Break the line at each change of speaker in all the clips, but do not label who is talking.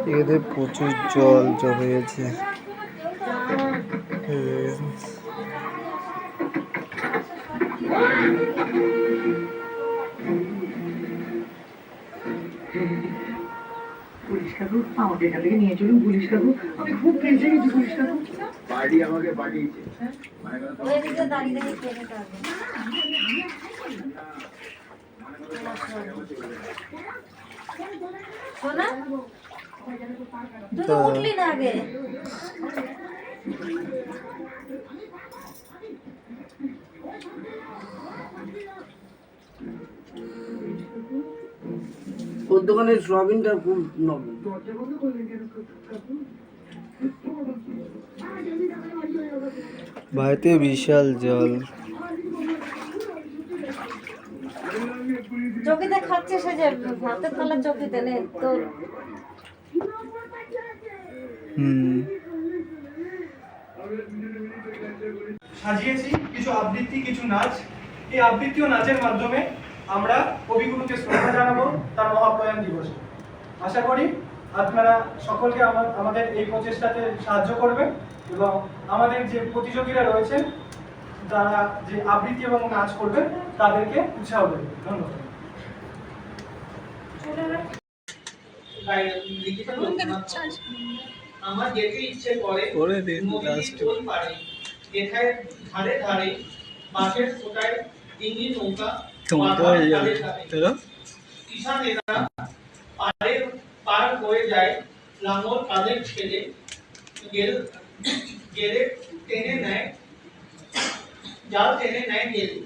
এখানে প্রচুর জল জমে গেছে।
পুলিশ কাকু আমাকে এখান থেকে নিয়ে চলুন। পুলিশ কাকু আমি খুব পেয়েছে গেছি। পুলিশ কাকু বাড়ি আমাকে পাঠিয়েছে।
শোনা তুই তো উঠলি না আগে।
ওর দোকানের সোয়াবিনটা খুব নরম।
বাড়িতে বিশাল জল।
চকিতে খাচ্ছে সে যে ভাতে থালা চকিতে নে তোর।
সাজিয়েছি কিছু আবৃত্তি, কিছু নাচ। এই আবৃত্তি ও নাচের মাধ্যমে আমরা কবিগুরুকে শ্রদ্ধা জানাবো তার মহাপ্রয়াণ দিবসে। আশা করি আপনারা সকলকে আমাদের এই প্রচেষ্টাতে সাহায্য করবেন এবং আমাদের যে প্রতিযোগীরা রয়েছেন তারা যে আবৃত্তি এবং নাচ করবেন তাদেরকে উৎসাহ দেবেন। ধন্যবাদ।
আমার যেতে ইচ্ছে করে ধারে ধারে বাঁশের ফোটায় ডিঙি নৌকা কিষানেরা পার হয়ে যায় লাঙল কাঁধে ছেড়ে গেলে টেনে নেয় জাল টেনে নেয় গেলে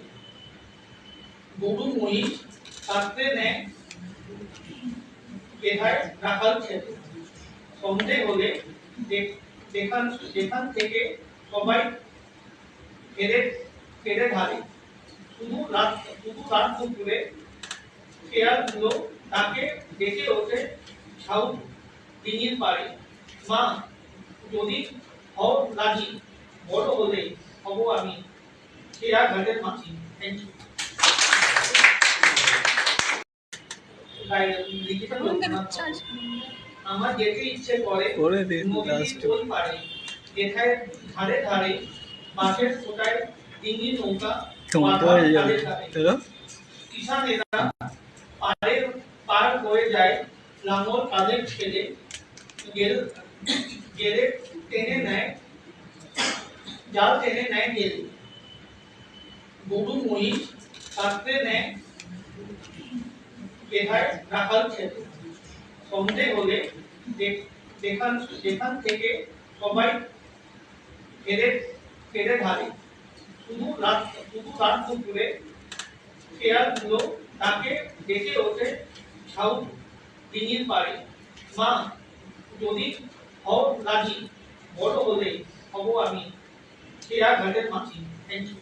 গরু মহিষ কাটতে নেয় বেহায় রাখাল ছেলে সন্ধে হলে যেখান থেকে সবাই ফেরে ধারে শুধু রাত দুপুরে শেয়ালগুলো তাকে ডেকে ওঠে ঝাউ ডিঙির পাড়ে। মা যদি হও রাজি বড় হলে হব আমি শেয়া ঘাটের মাছি। Thank you. আমার যেতে ইচ্ছে করে নদীর পাড়ে ধারে ধারে বাঁশের ফোটায় ডিঙি নৌকা কিষানেরা পার হয়ে যায় লাঙল কাঁধে ছেড়ে গেলে টেনে নেয় জাল টেনে নেয় গেলে গরু মহিষ কাটতে নেয় বেহায় রাখাল ছেলে সন্ধে হলে যেখান থেকে সবাই ফেরে ধারে শুধু রাত দুপুরে শেয়ালগুলো তাকে ডেকে ওঠে ঝাউ ডিঙির পাড়ে। মা যদি হও রাজি বড় হলে হব আমি শেয়া ঘাটের মাছি। Thank you.